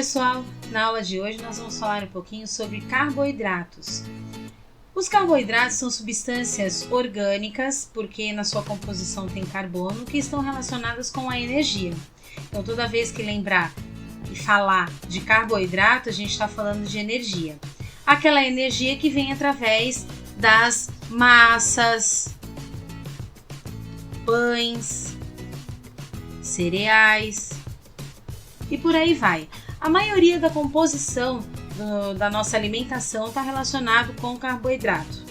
pessoal, na aula de hoje nós vamos falar um pouquinho sobre carboidratos. Os carboidratos são substâncias orgânicas, porque na sua composição tem carbono, que estão relacionadas com a energia. Então toda vez que lembrar e falar de carboidrato, a gente está falando de energia. Aquela energia que vem através das massas, pães, cereais e por aí vai. A maioria da composição da nossa alimentação está relacionado com o carboidrato.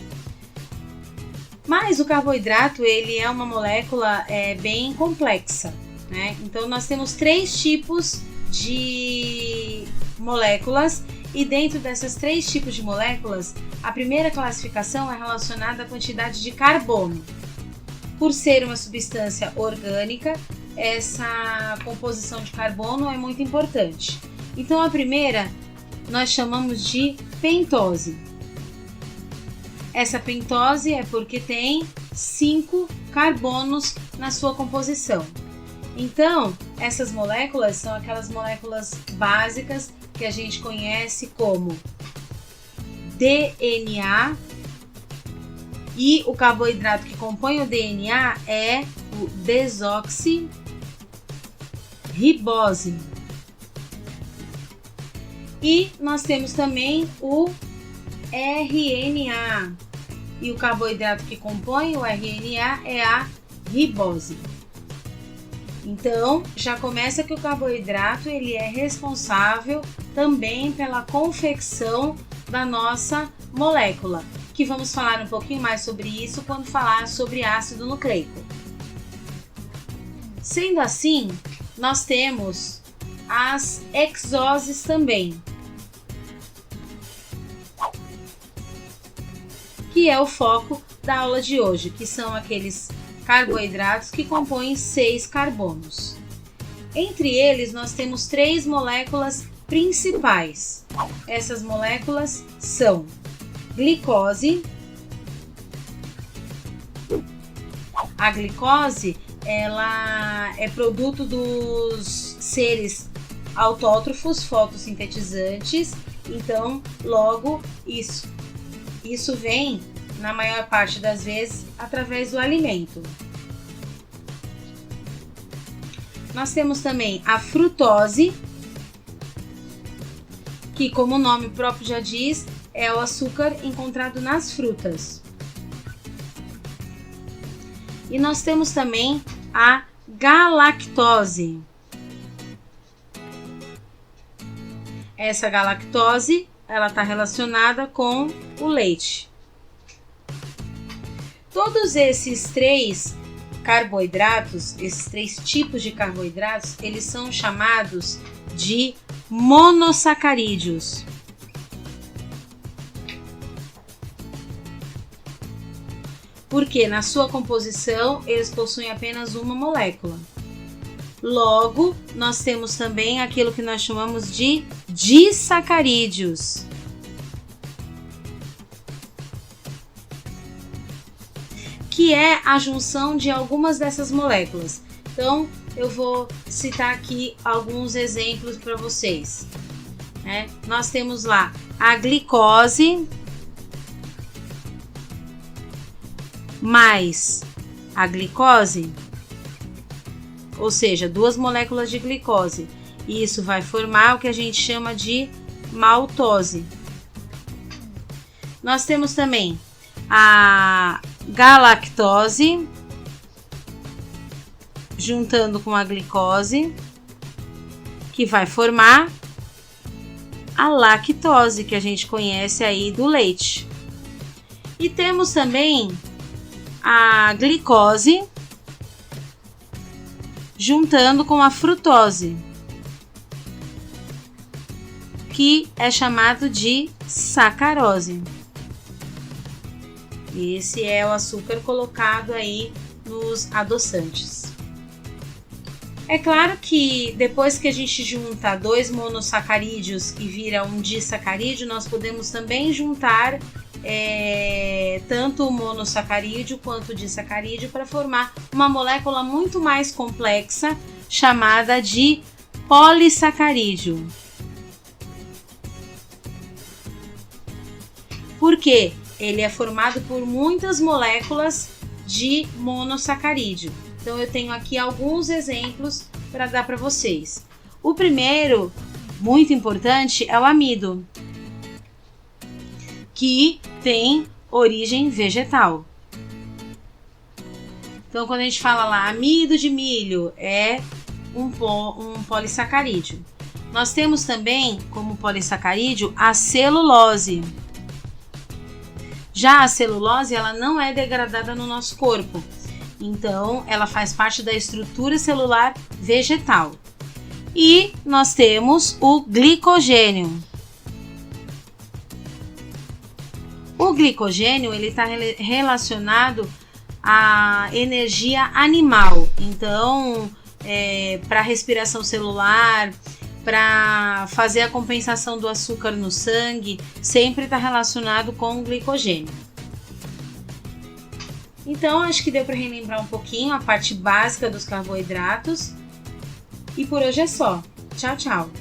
Mas o carboidrato ele é uma molécula bem complexa, né? Então nós temos 3 tipos de moléculas e dentro dessas 3 tipos de moléculas, a primeira classificação é relacionada à quantidade de carbono. Por ser uma substância orgânica, essa composição de carbono é muito importante. Então a primeira nós chamamos de pentose. Essa pentose é porque tem 5 carbonos na sua composição. Então, essas moléculas são aquelas moléculas básicas que a gente conhece como DNA, e o carboidrato que compõe o DNA é o desoxirribose. E nós temos também o RNA, e o carboidrato que compõe o RNA é a ribose. Então, já começa que o carboidrato ele é responsável também pela confecção da nossa molécula, que vamos falar um pouquinho mais sobre isso quando falar sobre ácido nucleico. Sendo assim, nós temos as exoses também, que é o foco da aula de hoje, que são aqueles carboidratos que compõem 6 carbonos. Entre eles, nós temos 3 moléculas principais. Essas moléculas são glicose. A glicose, ela é produto dos seres autótrofos fotossintetizantes, então, logo, isso vem, na maior parte das vezes, através do alimento. Nós temos também a frutose, que, como o nome próprio já diz, é o açúcar encontrado nas frutas. E nós temos também a galactose. Essa galactose, ela está relacionada com o leite. Todos esses 3 carboidratos, esses 3 tipos de carboidratos, eles são chamados de monossacarídeos. Porque na sua composição eles possuem apenas uma molécula. Logo, nós temos também aquilo que nós chamamos de disacarídeos. Que é a junção de algumas dessas moléculas. Então, eu vou citar aqui alguns exemplos para vocês. Nós temos lá a glicose mais a glicose, ou seja, 2 moléculas de glicose. E isso vai formar o que a gente chama de maltose. Nós temos também a galactose juntando com a glicose, que vai formar a lactose, que a gente conhece aí do leite. E temos também a glicose juntando com a frutose, que é chamado de sacarose. Esse é o açúcar colocado aí nos adoçantes. É claro que depois que a gente junta 2 monossacarídeos e vira um disacarídeo, nós podemos também juntar tanto o monossacarídeo quanto o disacarídeo para formar uma molécula muito mais complexa chamada de polissacarídeo. Porque ele é formado por muitas moléculas de monossacarídeo. Então eu tenho aqui alguns exemplos para dar para vocês. O primeiro, muito importante, é o amido, que tem origem vegetal. Então quando a gente fala lá amido de milho, é um polissacarídeo. Nós temos também como polissacarídeo a celulose. Já a celulose, ela não é degradada no nosso corpo, então ela faz parte da estrutura celular vegetal. E nós temos o glicogênio. O glicogênio ele está relacionado à energia animal, então para respiração celular, para fazer a compensação do açúcar no sangue, sempre está relacionado com o glicogênio. Então, acho que deu para relembrar um pouquinho a parte básica dos carboidratos. E por hoje é só. Tchau, tchau!